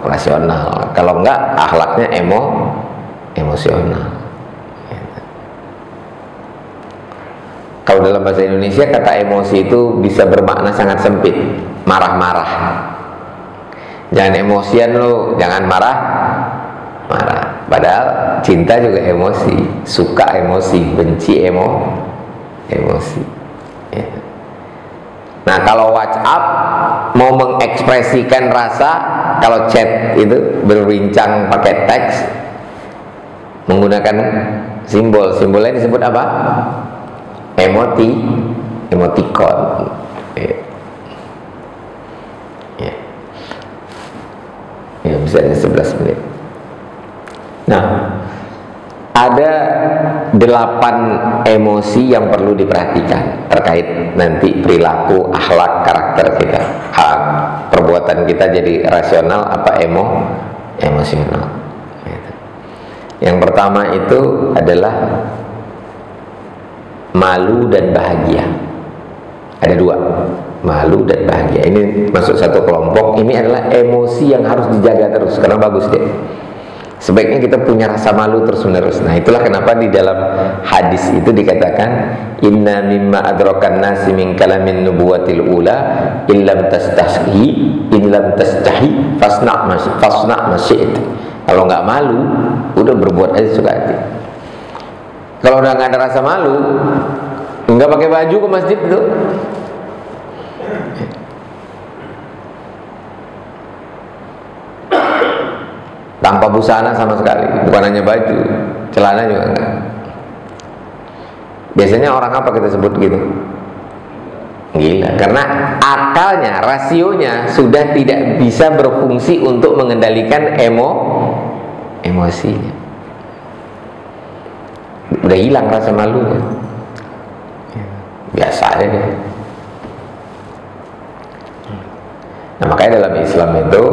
rasional. Kalau enggak, akhlaknya emosional. Kalau dalam bahasa Indonesia kata emosi itu bisa bermakna sangat sempit, marah-marah. Jangan emosian lo, jangan marah. Padahal cinta juga emosi, suka emosi, benci emosi. Ya. Nah, kalau WhatsApp mau mengekspresikan rasa, kalau chat itu berbincang pakai teks menggunakan simbol. Simbolnya disebut apa? Emoticon. Ya. Ya, bisa 11 menit. Nah, ada 8 emosi yang perlu diperhatikan terkait nanti perilaku, akhlak, karakter kita. Perbuatan kita jadi rasional apa emosional. Yang pertama itu adalah malu dan bahagia. Ada 2, malu dan bahagia. bahagia. Ini masuk satu kelompok. Ini adalah emosi yang harus dijaga terus karena bagus dia. Sebaiknya kita punya rasa malu terus menerus. Nah, itulah kenapa di dalam hadis itu dikatakan inna mimma adrakan nasi min kalamin nubuwatil ula illam tastahi fasna masyi'it. Kalau nggak malu, udah berbuat aja suka hati. Kalau udah nggak ada rasa malu, nggak pakai baju ke masjid itu. Tanpa busana sama sekali, bukan hanya baju, celana juga enggak. Biasanya orang apa kita sebut gitu? Gila, karena akalnya, rasionya sudah tidak bisa berfungsi untuk mengendalikan emosinya. Udah hilang rasa malunya. Biasa aja deh. Nah, makanya dalam Islam itu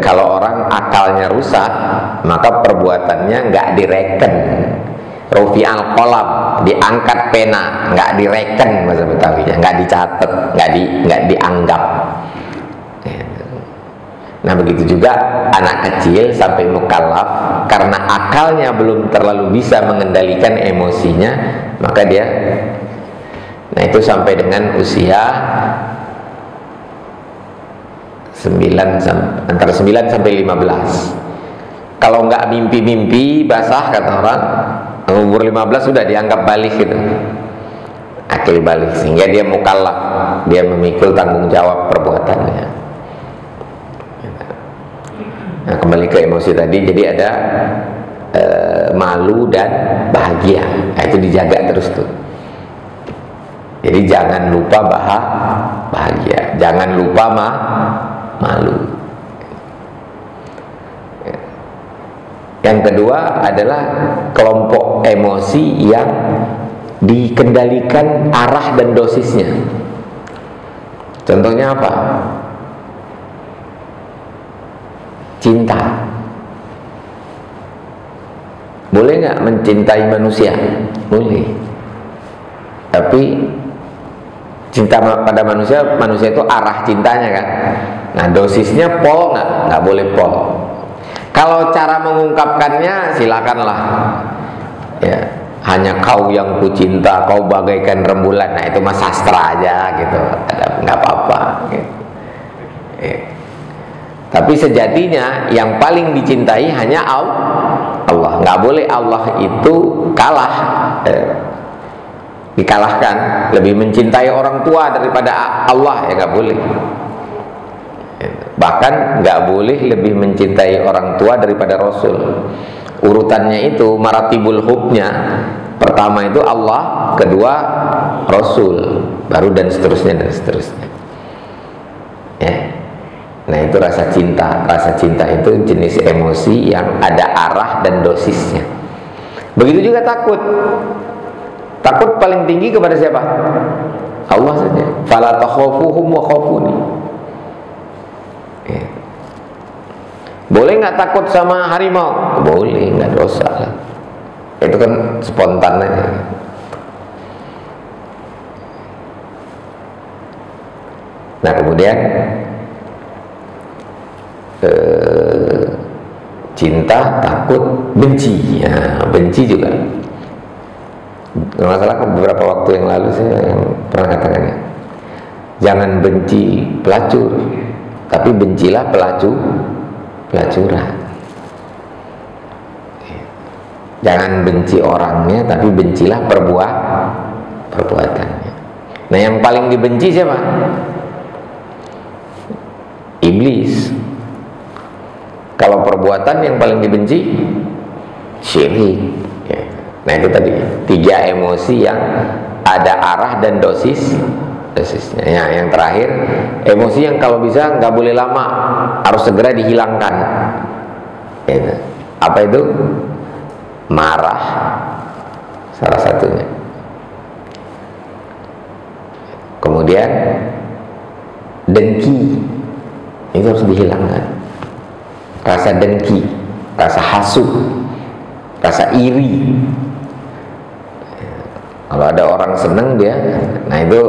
kalau orang akalnya rusak, maka perbuatannya nggak direken. Rufi'al qalam, diangkat pena, nggak direken bahasa Betawinya, nggak dicatat, nggak dianggap. Nah, begitu juga anak kecil sampai mukallaf, karena akalnya belum terlalu bisa mengendalikan emosinya, maka dia, nah itu sampai dengan usia antara 9 sampai 15. Kalau nggak mimpi-mimpi basah kata orang, umur 15 sudah dianggap balik gitu, akil balik, sehingga dia mukallaf, dia memikul tanggung jawab perbuatannya. Nah, kembali ke emosi tadi, jadi ada malu dan bahagia. Nah, itu dijaga terus tuh. Jadi jangan lupa bahagia, jangan lupa malu. Yang kedua adalah kelompok emosi yang dikendalikan arah dan dosisnya. Contohnya apa? Cinta. Boleh nggak mencintai manusia? Boleh. Tapi cinta pada manusia itu arah cintanya kan. Nah, dosisnya pol nggak boleh pol. Kalau cara mengungkapkannya silakanlah. Ya, hanya kau yang kucinta, kau bagaikan rembulan. Nah, itu mah sastra aja gitu. Nggak apa-apa. Gitu. Ya. Tapi sejatinya yang paling dicintai hanya Allah. Nggak boleh Allah itu kalah. Dikalahkan, lebih mencintai orang tua daripada Allah, ya nggak boleh. Bahkan nggak boleh lebih mencintai orang tua daripada Rasul. Urutannya itu maratibul hubnya, pertama itu Allah, kedua Rasul, baru dan seterusnya. Ya. Nah, itu rasa cinta. Rasa cinta itu jenis emosi yang ada arah dan dosisnya. Begitu juga takut. Takut paling tinggi kepada siapa? Allah saja. Fala takhafuhum wa khafuni. Ya. Boleh nggak takut sama harimau? Boleh, nggak dosa lah. Itu kan spontan aja. Nah, kemudian cinta, takut, benci. Ya, benci juga. Masalah beberapa waktu yang lalu saya pernah katakannya, jangan benci pelacur, tapi bencilah pelacuran. Jangan benci orangnya, tapi bencilah perbuatannya. Nah, yang paling dibenci siapa? Iblis. Kalau perbuatan yang paling dibenci syirik. Ya. Nah, itu tadi 3 emosi yang ada arah dan dosisnya. Ya, yang terakhir emosi yang kalau bisa nggak boleh lama, harus segera dihilangkan. Ya. Apa itu? Marah, salah satunya. Kemudian dengki, itu harus dihilangkan. Rasa dengki, rasa hasud, rasa iri. Kalau ada orang seneng dia, nah itu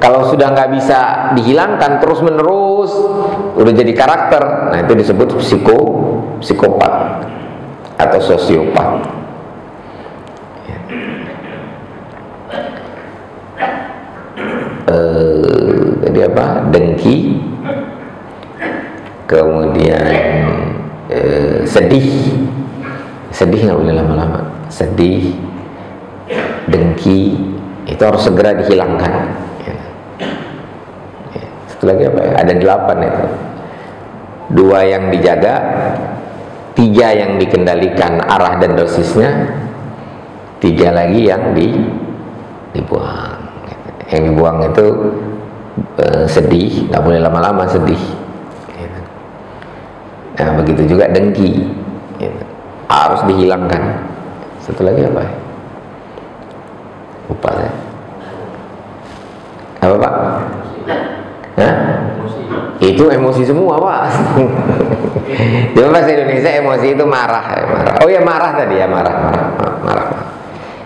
kalau sudah nggak bisa dihilangkan terus menerus, udah jadi karakter, nah itu disebut psikopat atau sosiopat. Tadi apa? Dengki, kemudian sedih nggak boleh lama-lama, sedih, dengki itu harus segera dihilangkan. Satu lagi apa ya? Ada 8 itu. 2 yang dijaga, 3 yang dikendalikan arah dan dosisnya, 3 lagi yang dibuang. Yang dibuang itu sedih, nggak boleh lama-lama sedih. Nah begitu juga dengki, harus dihilangkan. Satu lagi apa ya? Lupa saya. Apa Pak? Hah? Itu emosi semua Pak. Cuma bahasa Indonesia emosi itu marah. Oh ya marah tadi ya, marah.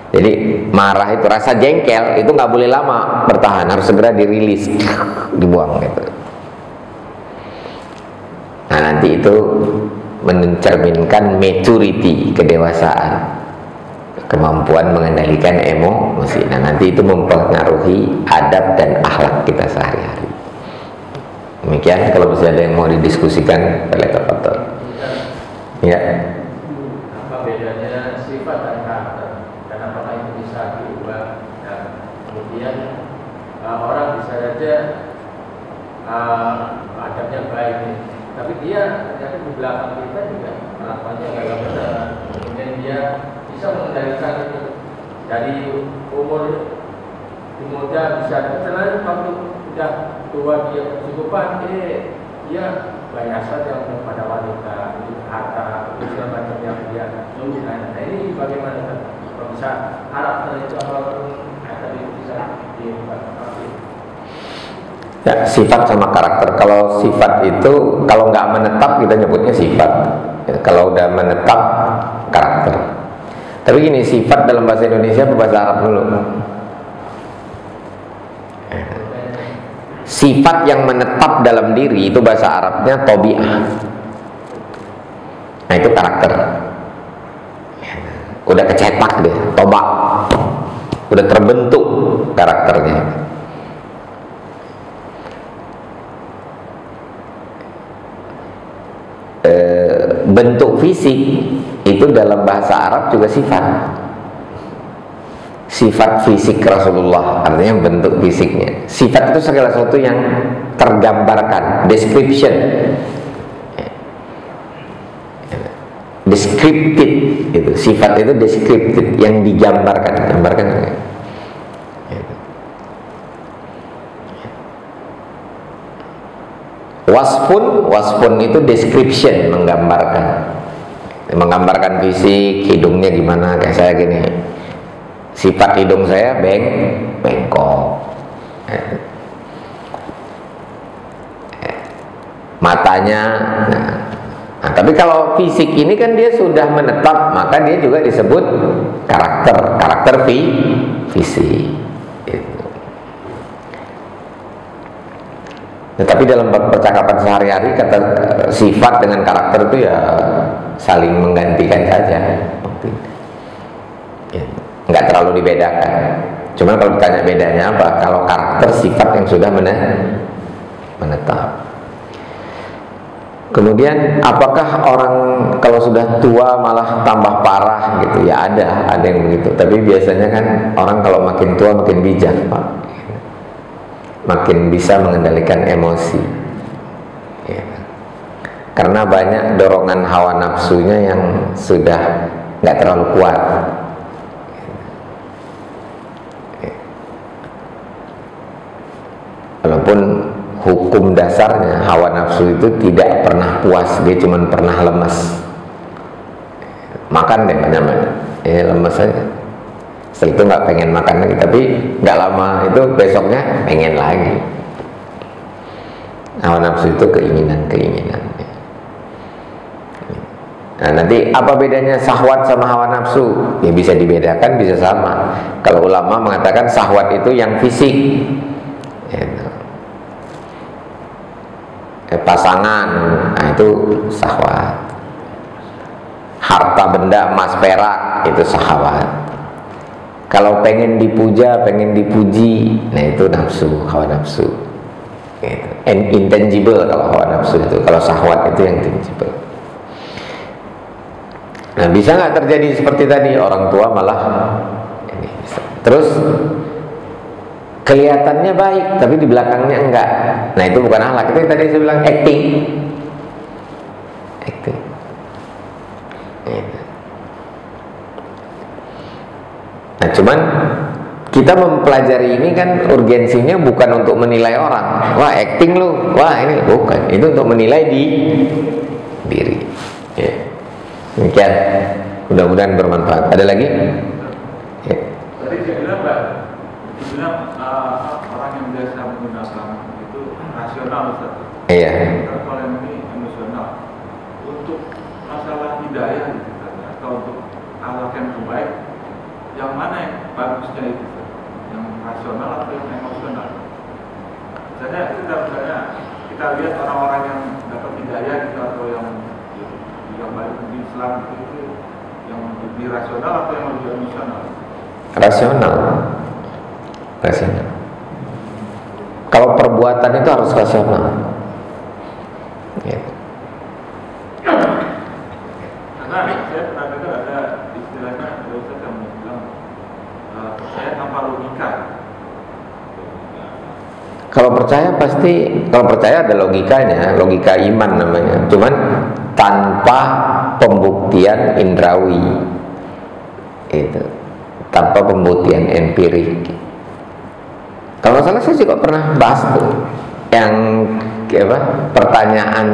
Jadi marah itu rasa jengkel itu nggak boleh lama bertahan, harus segera dirilis, dibuang gitu. Nah nanti itu mencerminkan maturity, kedewasaan, kemampuan mengendalikan emosi. Nah nanti itu mempengaruhi adab dan akhlak kita sehari-hari. Demikian, kalau misalnya ada yang mau didiskusikan, boleh kepada. Ya. Apa bedanya sifat dan karakter? Dan apakah itu bisa diubah? Dan kemudian orang bisa saja adabnya baik nih, tapi dia ternyata di belakang kita juga kelakuannya agak benar. Kemudian dia bisa mengendalikan itu dari umur muda, bisa terlalu waktu sudah tua dia kecukupan, dia banyak saja pada wanita, harta, segala macam yang dia menggunakan. Nah ini bagaimana kan? Kalau bisa Arab itu tadi bisa diubah. Ya, sifat sama karakter. Kalau sifat itu kalau nggak menetap kita nyebutnya sifat. Ya, kalau udah menetap karakter. Tapi gini, sifat dalam bahasa Indonesia atau bahasa Arab dulu? Sifat yang menetap dalam diri itu bahasa Arabnya tobi'ah. Nah itu karakter. Udah kecetak deh, tobak. Udah terbentuk karakternya. Bentuk fisik itu dalam bahasa Arab juga sifat. Sifat fisik Rasulullah, artinya bentuk fisiknya. Sifat itu segala sesuatu yang tergambarkan, description, descripted itu. Sifat itu descripted, yang digambarkan, gambarkan. Wasfun itu description, menggambarkan fisik, hidungnya gimana, kayak saya gini. Sifat hidung saya bengkok. Matanya. Nah, tapi kalau fisik ini kan dia sudah menetap, maka dia juga disebut karakter fisik. Tetapi dalam percakapan sehari-hari kata sifat dengan karakter itu ya saling menggantikan saja, ya, nggak terlalu dibedakan. Cuma kalau ditanya bedanya apa, kalau karakter sifat yang sudah menetap. Kemudian apakah orang kalau sudah tua malah tambah parah gitu? Ya ada yang begitu. Tapi biasanya kan orang kalau makin tua makin bijak Pak, makin bisa mengendalikan emosi ya. Karena banyak dorongan hawa nafsunya yang sudah nggak terlalu kuat ya. Walaupun hukum dasarnya hawa nafsu itu tidak pernah puas, dia cuma pernah lemas. Makan deh banyak-banyak ya, lemas aja. Setelah itu nggak pengen makan lagi, tapi nggak lama itu besoknya pengen lagi. Hawa nafsu itu keinginan. Nah, nanti apa bedanya syahwat sama hawa nafsu? Ya bisa dibedakan, bisa sama. Kalau ulama mengatakan syahwat itu yang fisik, gitu. Pasangan, nah itu syahwat. Harta benda, emas perak, itu syahwat. Kalau pengen dipuja, pengen dipuji, nah itu nafsu, hawa nafsu, gitu. Intangible kalau hawa nafsu itu. Kalau syahwat itu yang tangible. Nah, bisa nggak terjadi seperti tadi, orang tua malah ini bisa. Terus kelihatannya baik tapi di belakangnya enggak. Nah, itu bukan akhlak. Itu yang tadi saya bilang acting. Nah, cuman kita mempelajari ini kan urgensinya bukan untuk menilai orang. Wah, acting lu. Wah, ini bukan. Itu untuk menilai di diri. Ya. Demikian, mudah-mudahan bermanfaat. Ada lagi? Ya. Tadi saya bilang Pak, dibilang orang yang biasa menggunakan itu rasional Ustaz. Iya. Kalau yang ini emosional. Untuk masalah hidayah gitu, atau untuk akhlak yang terbaik, yang mana yang bagusnya itu? Yang rasional atau yang emosional? Misalnya kita lihat orang-orang yang dapat hidayah gitu, atau yang balik di Islam itu yang lebih rasional atau yang lebih emosional? Rasional. Kalau perbuatan itu harus rasional. Gitu. Karena saya pernah dengar ada istilahnya, ada Ustaz yang bilang percaya tanpa logika. Kalau percaya ada logikanya, logika iman namanya. Cuman tanpa pembuktian indrawi, itu tanpa pembuktian empirik. Kalau nggak salah saya juga pernah bahas tuh yang pertanyaan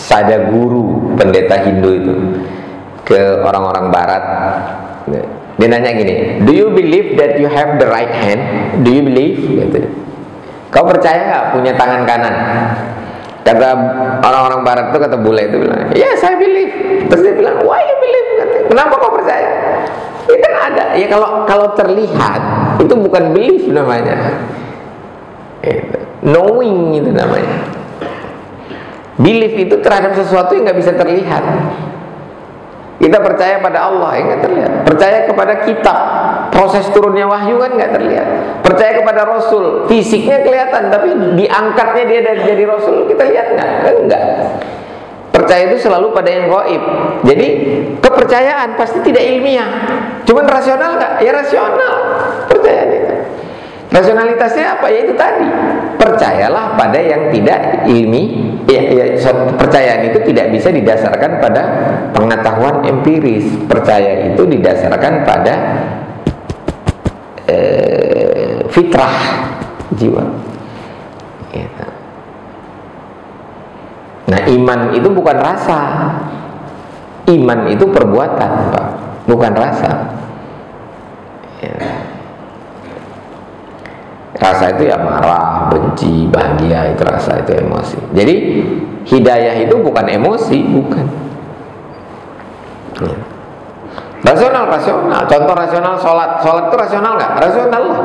sada guru pendeta Hindu itu ke orang-orang Barat. Dia nanya gini, do you believe that you have the right hand? Do you believe? Gitu. Kau percaya nggak punya tangan kanan? Kata orang-orang Barat itu, kata bule itu bilang, yes I believe. Terus dia bilang, why you believe? Kenapa kau percaya? Ya kan ada. Ya kalau terlihat itu bukan belief namanya. Knowing itu namanya. Belief itu terhadap sesuatu yang nggak bisa terlihat. Kita percaya pada Allah yang nggak terlihat. Percaya kepada kitab, proses turunnya wahyu kan nggak terlihat. Percaya kepada Rasul, fisiknya kelihatan, tapi diangkatnya dia dari jadi Rasul kita lihat nggak? Enggak. Percaya itu selalu pada yang gaib. Jadi kepercayaan pasti tidak ilmiah. Cuman rasional nggak? Ya rasional. Percaya itu. Rasionalitasnya apa? Ya itu tadi. Percayalah pada yang tidak ilmi. Percayaan itu tidak bisa didasarkan pada pengetahuan empiris. Percaya itu didasarkan pada fitrah jiwa. Gitu. Nah, iman itu bukan rasa. Iman itu perbuatan, Pak, bukan rasa. Ya. Rasa itu ya marah, benci, bahagia, itu rasa, itu emosi. Jadi hidayah itu bukan emosi, bukan. Ya. Rasional. Contoh rasional, sholat itu rasional nggak? Rasional lah.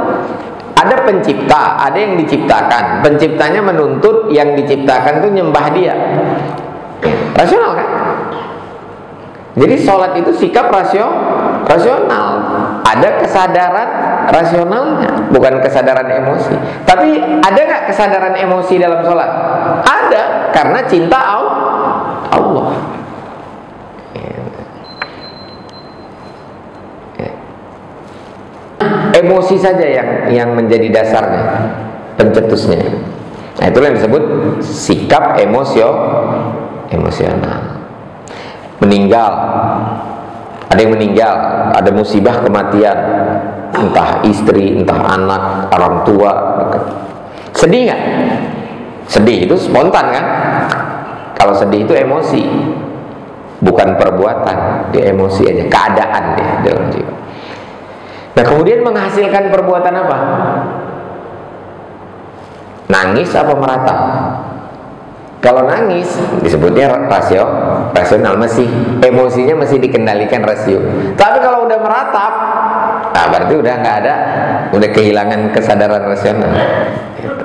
Ada pencipta, ada yang diciptakan. Penciptanya menuntut yang diciptakan itu nyembah dia. Rasional kan? Jadi sholat itu sikap rasional. Ada kesadaran rasionalnya, bukan kesadaran emosi. Tapi ada nggak kesadaran emosi dalam sholat? Ada, karena cinta Allah. Emosi saja yang menjadi dasarnya, pencetusnya. Nah, itulah yang disebut sikap emosional. Meninggal, ada yang meninggal, ada musibah kematian, entah istri, entah anak, orang tua. Sedih nggak? Sedih itu spontan kan? Kalau sedih itu emosi, bukan perbuatan. Dia emosi aja, keadaan dia dalam jiwa. Nah, kemudian menghasilkan perbuatan apa? Nangis apa meratap? Kalau nangis disebutnya rasional, masih emosinya masih dikendalikan rasio. Tapi kalau udah meratap, nah berarti udah nggak ada, udah kehilangan kesadaran rasional. Gitu.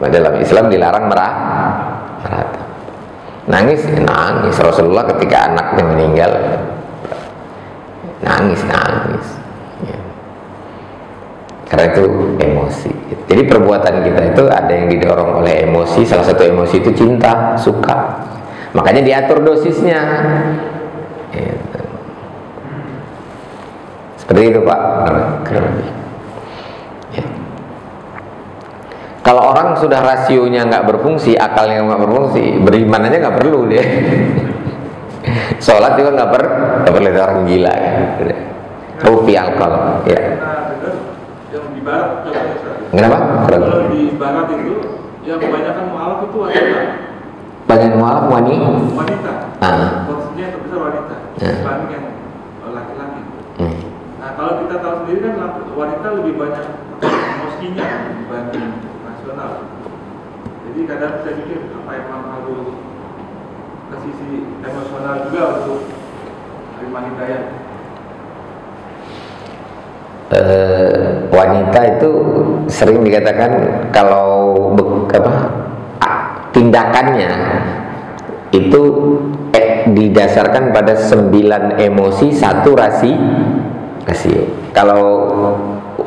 Dalam Islam dilarang meratap. Nangis, nangis. Rasulullah ketika anaknya meninggal, nangis. Ya. Karena itu emosi. Jadi perbuatan kita itu ada yang didorong oleh emosi. Salah satu emosi itu cinta, suka. Makanya diatur dosisnya. Gitu. Seperti itu Pak. Ya. Kalau orang sudah rasionya nggak berfungsi, akalnya nggak berfungsi, beriman aja nggak perlu dia. Sholat juga nggak perlu, itu orang gila kan. Rupi alkohol, ya. Yang di barat, Kenapa? Kalau di barat itu, yang kebanyakan mualaf itu wanita. Banyak mualaf wanita. Porsinya terbesar wanita, dibanding yang laki-laki. Nah kalau kita tahu sendiri kan wanita lebih banyak emosinya dibanding rasional. Jadi kadang saya pikir apa emang harus ke sisi emosional juga untuk terima hidayah. Wanita itu sering dikatakan kalau tindakannya itu didasarkan pada 9 emosi, 1 rasio. Kalau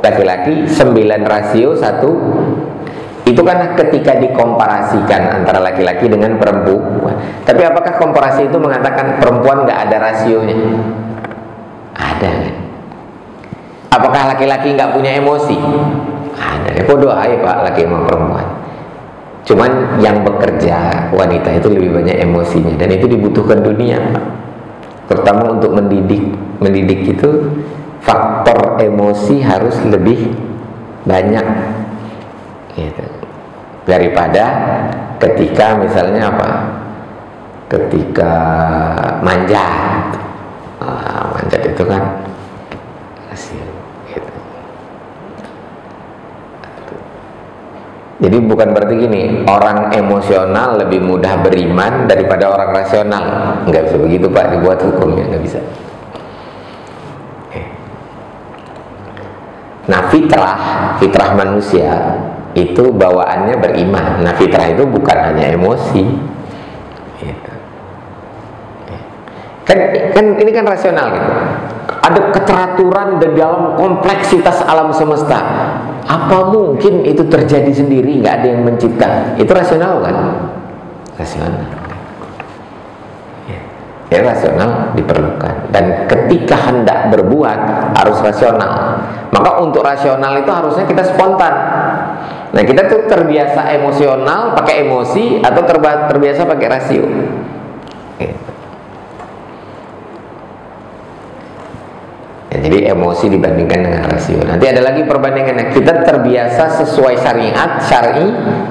laki-laki 9 rasio, 1 itu kan ketika dikomparasikan antara laki-laki dengan perempuan. Tapi apakah komparasi itu mengatakan perempuan nggak ada rasionya? Ada kan? Apakah laki-laki nggak punya emosi? Ada. Bodoh aja Pak, laki sama perempuan. Cuman yang bekerja wanita itu lebih banyak emosinya, dan itu dibutuhkan dunia Pak. Terutama untuk mendidik itu faktor emosi harus lebih banyak gitu. Daripada ketika misalnya apa? Ketika manjat. Manjat itu kan hasil gitu. Jadi bukan berarti gini, orang emosional lebih mudah beriman daripada orang rasional. Nggak bisa begitu Pak, dibuat hukumnya, nggak bisa. Nah fitrah manusia itu bawaannya beriman. Nah fitrah itu bukan hanya emosi gitu. Kan ini kan rasional gitu. Ada keteraturan di dalam kompleksitas alam semesta. Apa mungkin itu terjadi sendiri, nggak ada yang mencipta? Itu rasional kan? Rasional. Ya rasional diperlukan. Dan ketika hendak berbuat harus rasional. Maka untuk rasional itu harusnya kita spontan. Nah kita tuh terbiasa emosional pakai emosi, atau terbiasa pakai rasio. Ya, jadi emosi dibandingkan dengan rasio. Nanti ada lagi perbandingannya. Kita terbiasa sesuai syar'i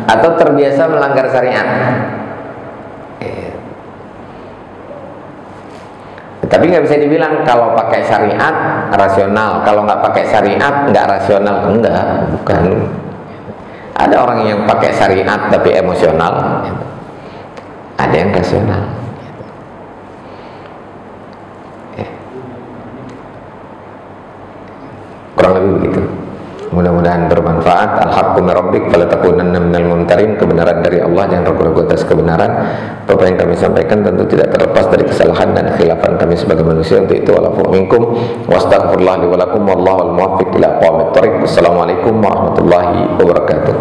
atau terbiasa melanggar syariat. Tapi nggak bisa dibilang kalau pakai syariat rasional, kalau nggak pakai syariat nggak rasional. Enggak, bukan. Ada orang yang pakai syariat tapi emosional, ada yang rasional. Kurang lebih begitu. Mudah-mudahan bermanfaat. Al-haqqu min rabbik fala takunanna minal mumtarin. Kebenaran dari Allah, jangan ragu-ragu atas kebenaran. Apa yang kami sampaikan tentu tidak terlepas dari kesalahan dan khilafan kami sebagai manusia. Untuk itu walafu minkum wastaghfirullah li wa lakum wallahu al-muwaffiq ila aqwamit thoriq. Wassalamualaikum warahmatullahi wabarakatuh.